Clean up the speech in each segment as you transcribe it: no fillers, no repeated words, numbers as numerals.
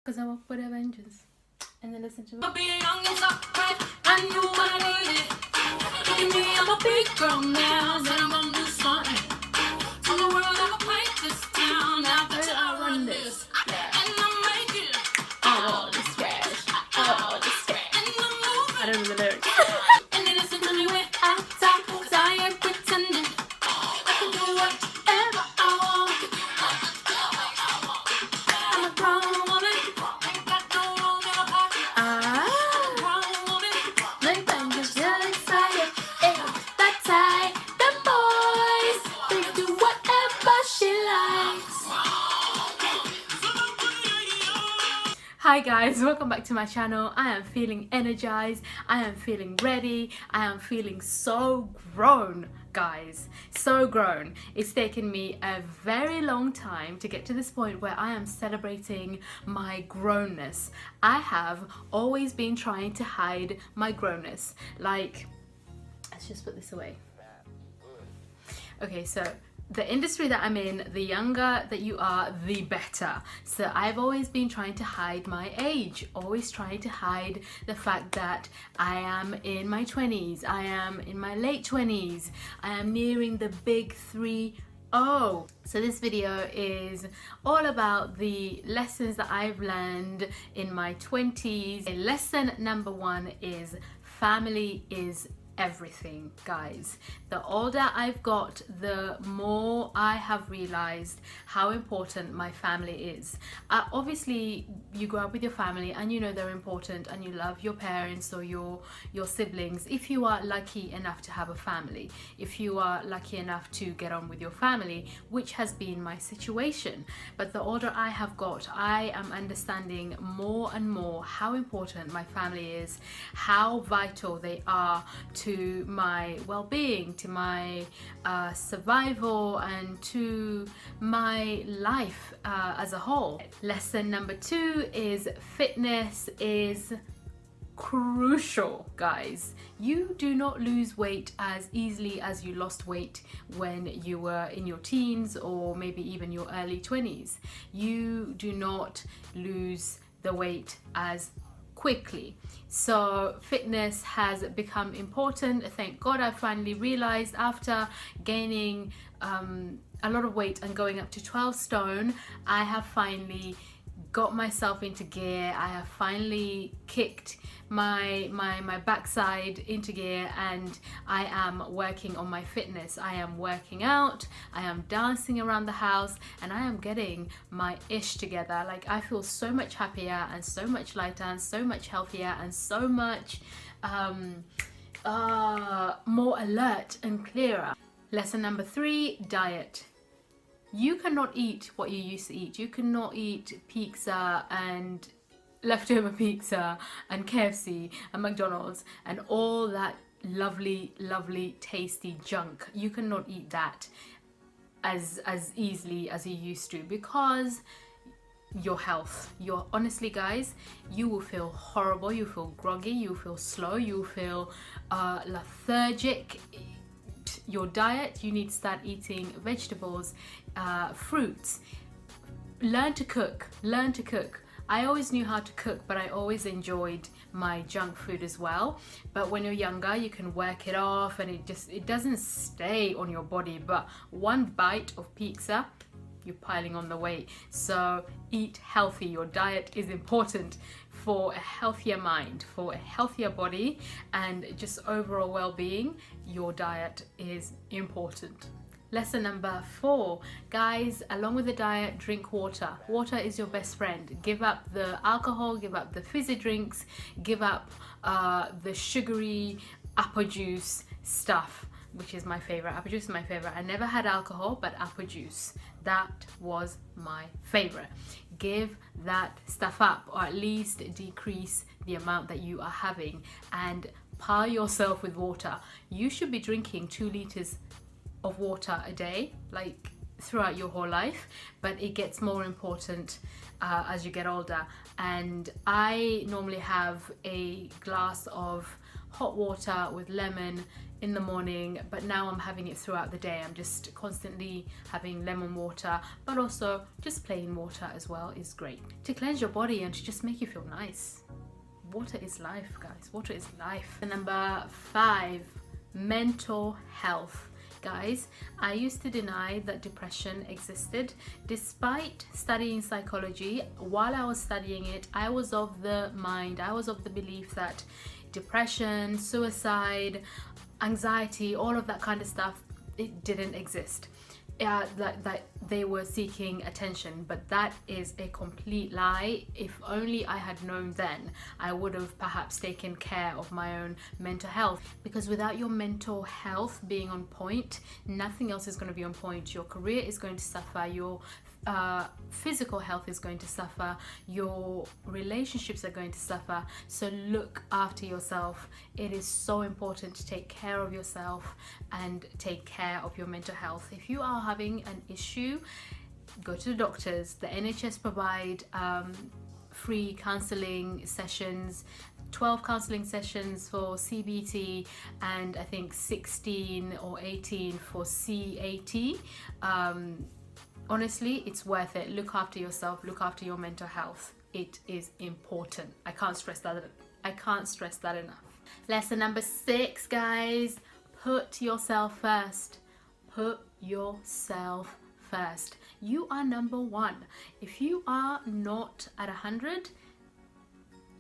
Cause I walk with a vengeance. And then listen to me. Being young and so I knew what I needed. Look at me, I'm a big girl now, and I'm gonna do something. Tell the world I'm a paint this town now that I run this. And I'm making all this trash, all this trash. and I'm moving. I don't know the lyrics. And then listen to me when I talk, 'cause I ain't pretending. I can do whatever I want. I'm a grown woman. Ain't got no room in my pocket. Grown woman. My friends are still excited. That's right. The boys, they do whatever she likes. Hi guys, welcome back to my channel. I am feeling energized. I am feeling ready. I am feeling so grown, guys. So grown. It's taken me a very long time to get to this point where I am celebrating my grownness. I have always been trying to hide my grownness. Like, let's just put this away. Okay, so the industry that I'm in, the younger that you are, the better. So I've always been trying to hide my age, always trying to hide the fact that I am in my 20s, I am in my late 20s, I am nearing the big 3-0. So this video is all about the lessons that I've learned in my 20s. Lesson number 1 is family is everything, guys. The older I've got, the more I have realized how important my family is. Obviously you grow up with your family and you know they're important and you love your parents or your siblings if you are lucky enough to have a family, if you are lucky enough to get on with your family, which has been my situation. But the older I have got, I am understanding more and more how important my family is, how vital they are to my well-being, to my survival, and to my life as a whole. Lesson number 2 is fitness is crucial, guys. You do not lose weight as easily as you lost weight when you were in your teens or maybe even your early 20s. You do not lose the weight as quickly. So fitness has become important. Thank God I finally realized after gaining a lot of weight and going up to 12 stone, I have finally got myself into gear. I have finally kicked my backside into gear and I am working on my fitness. I am working out, I am dancing around the house, and I am getting my ish together. Like, I feel so much happier and so much lighter and so much healthier and so much more alert and clearer. Lesson number 3, diet. You cannot eat what you used to eat. You cannot eat pizza and leftover pizza and KFC and McDonald's and all that lovely tasty junk. You cannot eat that as easily as you used to, because your health, honestly guys, you will feel horrible, you feel groggy, you feel slow, you feel lethargic. Your diet, you need to start eating vegetables, fruits. Learn to cook. I always knew how to cook, but I always enjoyed my junk food as well. But when you're younger, you can work it off and it doesn't stay on your body. But one bite of pizza, you're piling on the weight. So eat healthy. Your diet is important for a healthier mind, for a healthier body, and just overall well-being. Your diet is important. Lesson number 4, guys, along with the diet, drink water. Water is your best friend. Give up the alcohol, give up the fizzy drinks, give up the sugary apple juice stuff, which is my favorite. Apple juice is my favorite. I never had alcohol, but apple juice, that was my favorite. Give that stuff up, or at least decrease the amount that you are having, and power yourself with water. You should be drinking 2 liters of water a day, like throughout your whole life, but it gets more important as you get older. And I normally have a glass of hot water with lemon in the morning, but now I'm having it throughout the day. I'm just constantly having lemon water, but also just plain water as well is great to cleanse your body and to just make you feel nice. Water is life, guys. Water is life. And number 5, mental health. Guys, I used to deny that depression existed. Despite studying psychology, while I was studying it, I was of the belief that depression, suicide, anxiety, all of that kind of stuff, it didn't exist. That they were seeking attention, but that is a complete lie. If only I had known then, I would have perhaps taken care of my own mental health, because without your mental health being on point, nothing else is going to be on point. Your career is going to suffer, your physical health is going to suffer, your relationships are going to suffer. So look after yourself. It is so important to take care of yourself and take care of your mental health. If you are having an issue, go to the doctors. The NHS provide free counselling sessions, 12 counselling sessions for CBT, and I think 16 or 18 for CAT. Honestly, it's worth it. Look after yourself, look after your mental health. It is important. I can't stress that enough. Lesson number 6, guys, put yourself first. Put yourself first. You are number 1. If you are not at 100,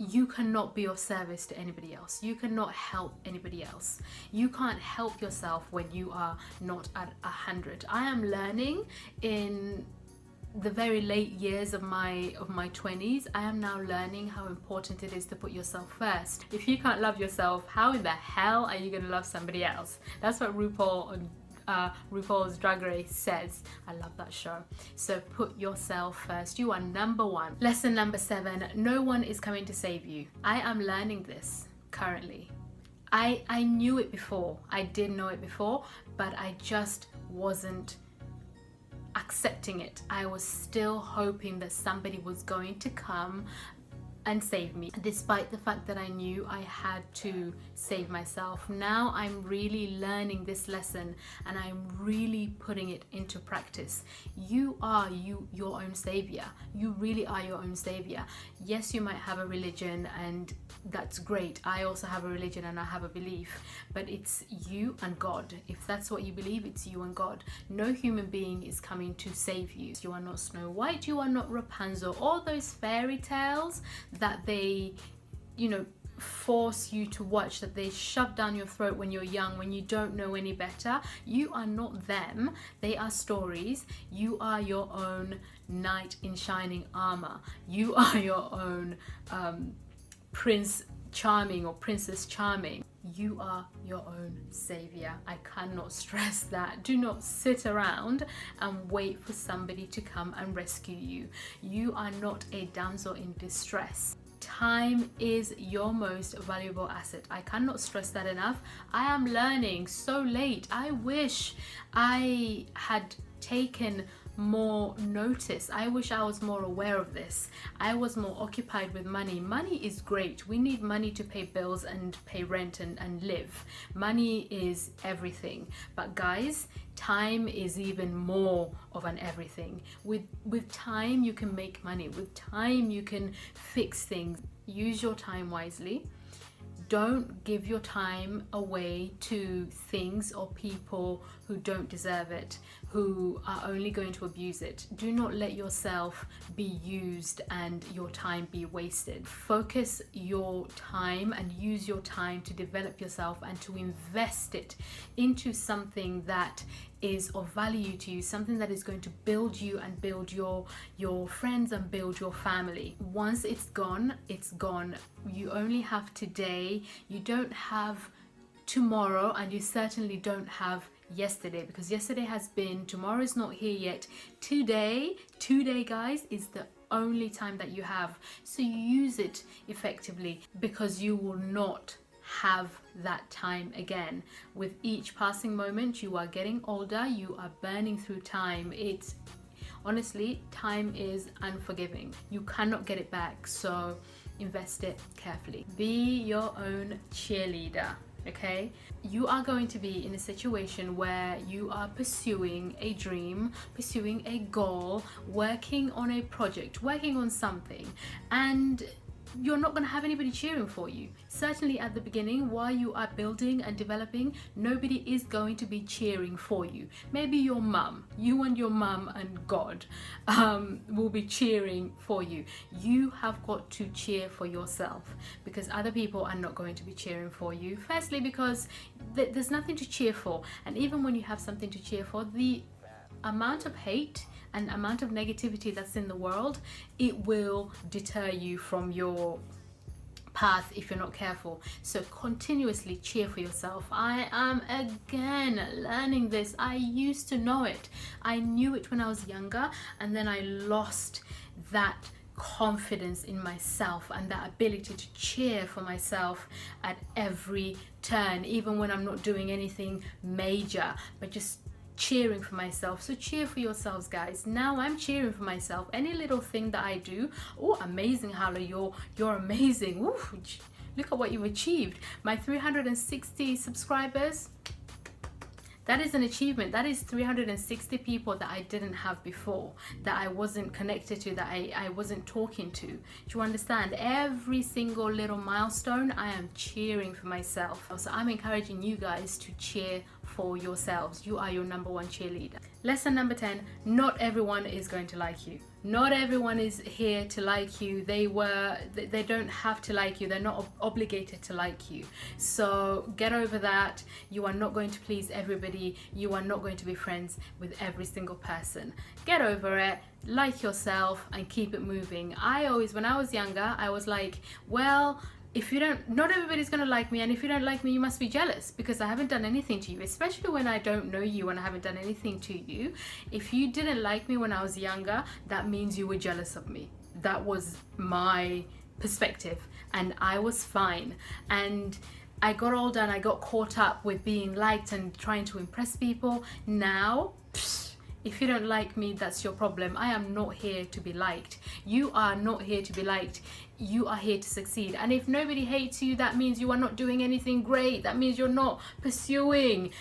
you cannot be of service to anybody else. You cannot help anybody else. You can't help yourself when you are not at 100. I am learning in the very late years of my 20s. I am now learning how important it is to put yourself first. If you can't love yourself, how in the hell are you going to love somebody else? That's what RuPaul's Drag Race says. I love that show. So put yourself first. You are number 1. Lesson number 7, no one is coming to save you. I am learning this currently. I knew it before. I did know it before, but I just wasn't accepting it. I was still hoping that somebody was going to come and save me, despite the fact that I knew I had to save myself. Now I'm really learning this lesson and I'm really putting it into practice. You are your own savior. You really are your own savior. Yes, you might have a religion, and that's great. I also have a religion and I have a belief, but it's you and God. If that's what you believe, it's you and God. No human being is coming to save you. You are not Snow White, you are not Rapunzel. All those fairy tales that they, force you to watch, that they shove down your throat when you're young, when you don't know any better. You are not them. They are stories. You are your own knight in shining armor. You are your own Prince Charming or Princess Charming. You are your own savior. I cannot stress that. Do not sit around and wait for somebody to come and rescue you. You are not a damsel in distress. Time is your most valuable asset. I cannot stress that enough. I am learning so late. I wish I had taken more notice. I wish I was more aware of this. I was more occupied with money. Money is great. We need money to pay bills and pay rent and live. Money is everything. But guys, time is even more of an everything. With time you can make money. With time you can fix things. Use your time wisely. Don't give your time away to things or people who don't deserve it, who are only going to abuse it. Do not let yourself be used and your time be wasted. Focus your time and use your time to develop yourself and to invest it into something that is of value to you, something that is going to build you and build your friends and build your family. Once it's gone, it's gone. You only have today. You don't have tomorrow, and you certainly don't have yesterday, because yesterday has been, tomorrow is not here yet. Today guys, is the only time that you have. So use it effectively, because you will not have that time again. With each passing moment, you are getting older, you are burning through time. It's honestly, time is unforgiving. You cannot get it back, so invest it carefully. Be your own cheerleader. Okay, you are going to be in a situation where you are pursuing a dream, pursuing a goal, working on a project, working on something, and you're not going to have anybody cheering for you. Certainly at the beginning, while you are building and developing, nobody is going to be cheering for you. Maybe your mum, you and your mum and God will be cheering for you. You have got to cheer for yourself, because other people are not going to be cheering for you. Firstly, because there's nothing to cheer for, and even when you have something to cheer for, the amount of hate and amount of negativity that's in the world, it will deter you from your path if you're not careful. So continuously cheer for yourself. I am again learning this. I used to know it. I knew it when I was younger, and then I lost that confidence in myself and that ability to cheer for myself at every turn, even when I'm not doing anything major, but just cheering for myself. So cheer for yourselves, guys. Now I'm cheering for myself. Any little thing that I do, oh, amazing, Hala, you're amazing. Ooh, look at what you've achieved. My 360 subscribers, that is an achievement. That is 360 people that I didn't have before, that I wasn't connected to, that I wasn't talking to. Do you understand? Every single little milestone, I am cheering for myself. So I'm encouraging you guys to cheer for yourselves. You are your number one cheerleader. Lesson number 10, not everyone is going to like you. Not everyone is here to like you. They don't have to like you. They're not obligated to like you. So get over that. You are not going to please everybody. You are not going to be friends with every single person. Get over it. Like yourself and keep it moving. When I was younger, I was like, well, not everybody's gonna like me, and if you don't like me, you must be jealous because I haven't done anything to you, especially when I don't know you and I haven't done anything to you. If you didn't like me when I was younger, that means you were jealous of me. That was my perspective, and I was fine. And I got older and I got caught up with being liked and trying to impress people. Now, if you don't like me, that's your problem. I am not here to be liked. You are not here to be liked. You are here to succeed. And if nobody hates you, that means you are not doing anything great. That means you're not pursuing.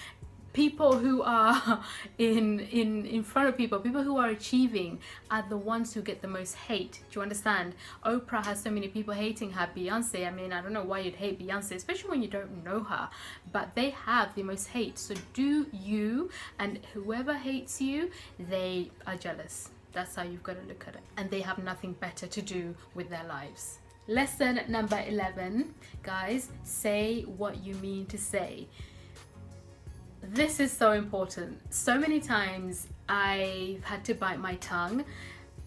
People who are in front of people who are achieving are the ones who get the most hate. Do you understand? Oprah has so many people hating her. Beyonce, I mean, I don't know why you'd hate Beyonce, especially when you don't know her, but they have the most hate. So do you, and whoever hates you, they are jealous. That's how you've got to look at it. And they have nothing better to do with their lives. Lesson number 11, guys, say what you mean to say. This is so important. So many times I've had to bite my tongue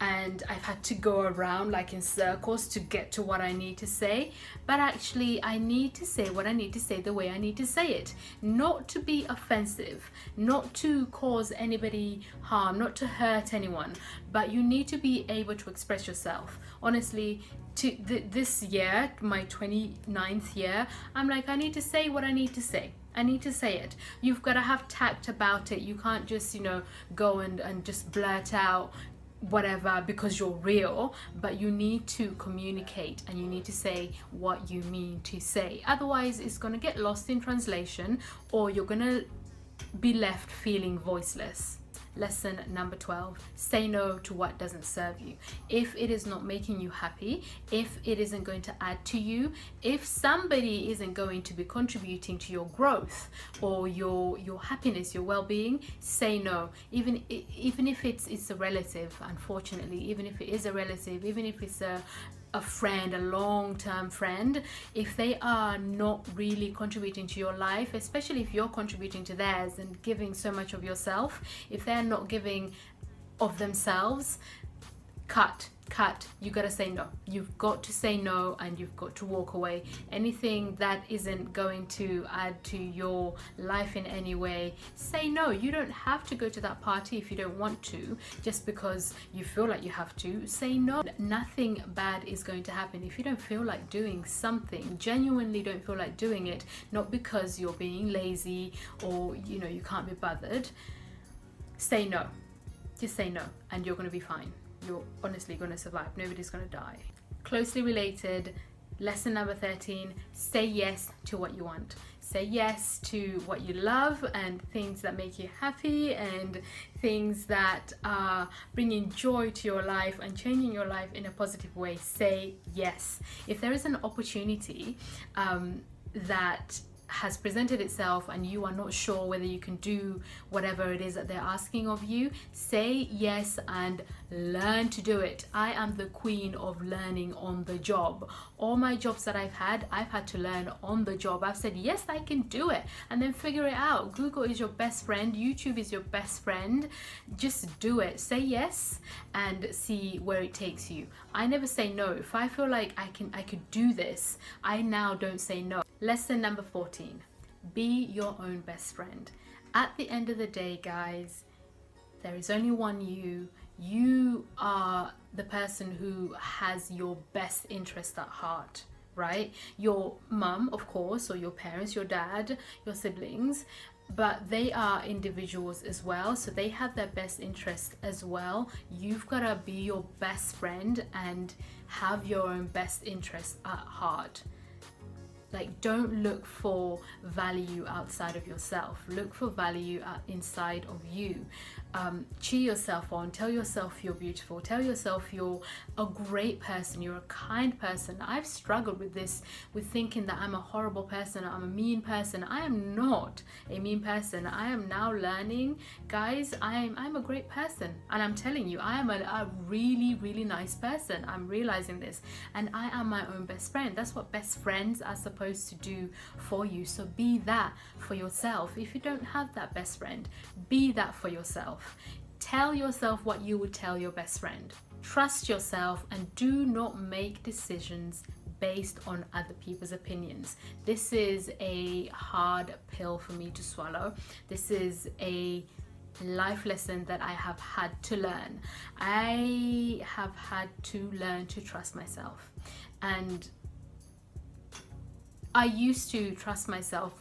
and I've had to go around like in circles to get to what I need to say. But actually, I need to say what I need to say the way I need to say it. Not to be offensive, not to cause anybody harm, not to hurt anyone, but you need to be able to express yourself. Honestly, this year, my 29th year, I'm like, I need to say what I need to say. I need to say it. You've got to have tact about it. You can't just, go and just blurt out whatever because you're real, but you need to communicate and you need to say what you mean to say. Otherwise, it's going to get lost in translation, or you're going to be left feeling voiceless. Lesson number 12, say no to what doesn't serve you. If it is not making you happy, if it isn't going to add to you, if somebody isn't going to be contributing to your growth or your happiness, your well-being, say no. Even if it's a relative, unfortunately, even if it is a relative, even if it's a friend, a long-term friend, if they are not really contributing to your life, especially if you're contributing to theirs and giving so much of yourself, if they're not giving of themselves, cut. You gotta say no. You've got to say no, and you've got to walk away. Anything that isn't going to add to your life in any way, say no. You don't have to go to that party if you don't want to, just because you feel like you have to. Say no. Nothing bad is going to happen if you don't feel like doing something. Genuinely don't feel like doing it, not because you're being lazy or you can't be bothered. Say no. Just say no, and you're going to be fine. You're honestly going to survive. Nobody's going to die. Closely related, Lesson number 13, say yes to what you want. Say yes to what you love and things that make you happy and things that are bringing joy to your life and changing your life in a positive way. Say yes. If there is an opportunity that has presented itself and you are not sure whether you can do whatever it is that they're asking of you, say yes and learn to do it. I am the queen of learning on the job. All my jobs that I've had to learn on the job. I've said yes, I can do it, and then figure it out. Google is your best friend, YouTube is your best friend. Just do it. Say yes and see where it takes you. I never say no. If I feel like I could do this, I now don't say no. Lesson number 14, be your own best friend. At the end of the day, guys, there is only one you. You are the person who has your best interest at heart, right? Your mum, of course, or your parents, your dad, your siblings, but they are individuals as well, so they have their best interest as well. You've got to be your best friend and have your own best interest at heart. Like, don't look for value outside of yourself. Look for value inside of you. Cheer yourself on. Tell yourself you're beautiful. Tell yourself you're a great person. You're a kind person. I've struggled with this, with thinking that I'm a horrible person. I'm a mean person. I am not a mean person. I am now learning, guys, I'm a great person. And I'm telling you, I am a really, really nice person. I'm realizing this. And I am my own best friend. That's what best friends are supposed to do for you. So be that for yourself. If you don't have that best friend, be that for yourself. Tell yourself what you would tell your best friend. Trust yourself and do not make decisions based on other people's opinions. This is a hard pill for me to swallow. This is a life lesson that I have had to learn. I have had to learn to trust myself. And I used to trust myself.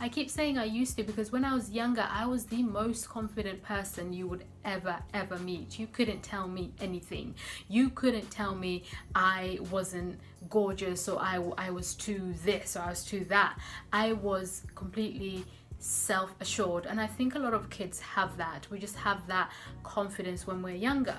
I keep saying I used to because when I was younger, I was the most confident person you would ever meet. You couldn't tell me anything. You couldn't tell me I wasn't gorgeous, or I was too this, or I was too that. I was completely self-assured, and I think a lot of kids have that. We just have that confidence when we're younger.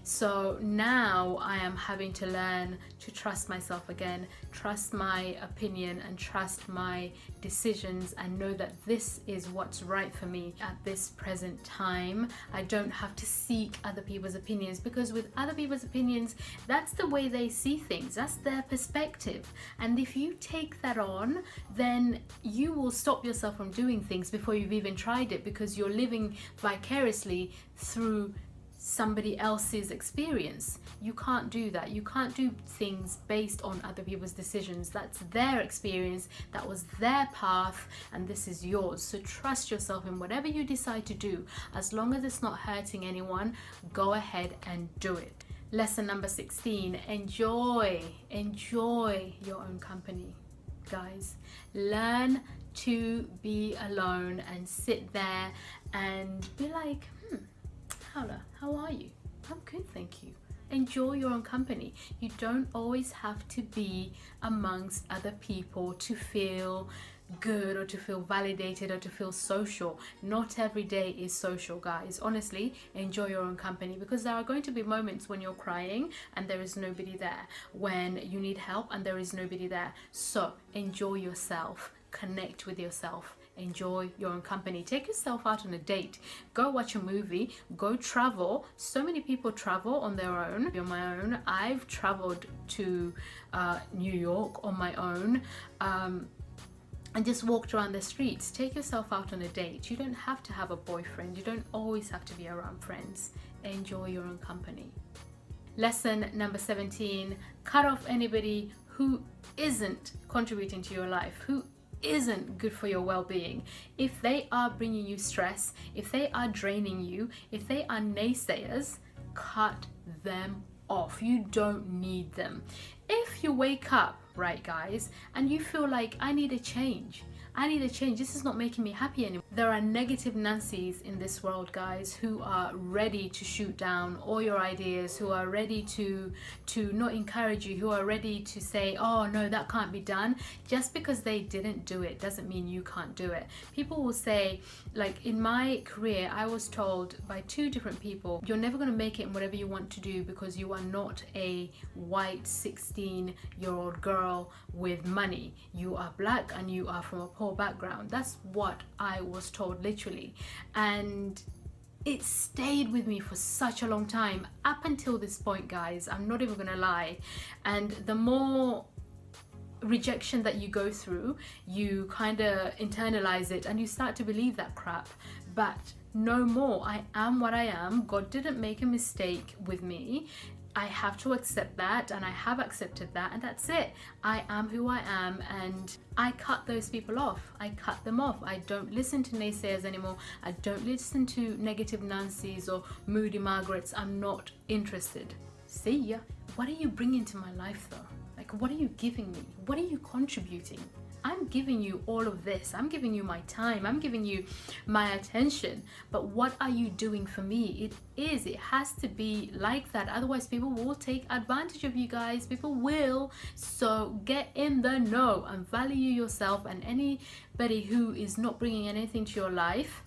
So now I am having to learn to trust myself again, trust my opinion and trust my decisions, and know that this is what's right for me at this present time. I don't have to seek other people's opinions, because with other people's opinions, that's the way they see things, that's their perspective. And if you take that on, then you will stop yourself from doing things before you've even tried it, because you're living vicariously through somebody else's experience. You can't do that. You can't do things based on other people's decisions. That's their experience, that was their path, and this is yours. So trust yourself in whatever you decide to do. As long as it's not hurting anyone, go ahead and do it. Lesson number 16, enjoy your own company. Guys, learn to be alone and sit there and be like, Paula, how are you? I'm good, thank you. Enjoy your own company. You don't always have to be amongst other people to feel good or to feel validated or to feel social. Not every day is social, guys. Honestly, enjoy your own company, because there are going to be moments when you're crying and there is nobody there, when you need help and there is nobody there. So enjoy yourself, connect with yourself. Enjoy your own company. Take yourself out on a date. Go watch a movie. Go travel. So many people travel on their own. On my own, I've traveled to New York on my own and just walked around the streets. Take yourself out on a date. You don't have to have a boyfriend. You don't always have to be around friends. Enjoy your own company. Lesson number 17, cut off anybody who isn't contributing to your life, who isn't good for your well-being. If they are bringing you stress, if they are draining you, if they are naysayers, cut them off. You don't need them. If you wake up, right guys, and you feel like I need a change, I need a change. This is not making me happy anymore. There are negative Nancys in this world, guys, who are ready to shoot down all your ideas, who are ready to not encourage you, who are ready to say, oh no, that can't be done. Just because they didn't do it doesn't mean you can't do it. People will say, like in my career, I was told by 2 different people, you're never going to make it in whatever you want to do because you are not a white 16-year-old girl with money. You are black and you are from a poor background. That's what I was told, literally. And it stayed with me for such a long time, up until this point, guys. I'm not even gonna lie. And the more rejection that you go through, you kind of internalize it and you start to believe that crap. But no more. I am what I am. God didn't make a mistake with me. I have to accept that, and I have accepted that, and that's it. I am who I am, and I cut those people off. I cut them off. I don't listen to naysayers anymore. I don't listen to negative Nancys or moody Margarets. I'm not interested. See ya. What are you bringing to my life though? Like, what are you giving me? What are you contributing? I'm giving you all of this. I'm giving you my time. I'm giving you my attention. But what are you doing for me? It has to be like that. Otherwise, people will take advantage of you, guys. People will. So get in the know and value yourself, and anybody who is not bringing anything to your life,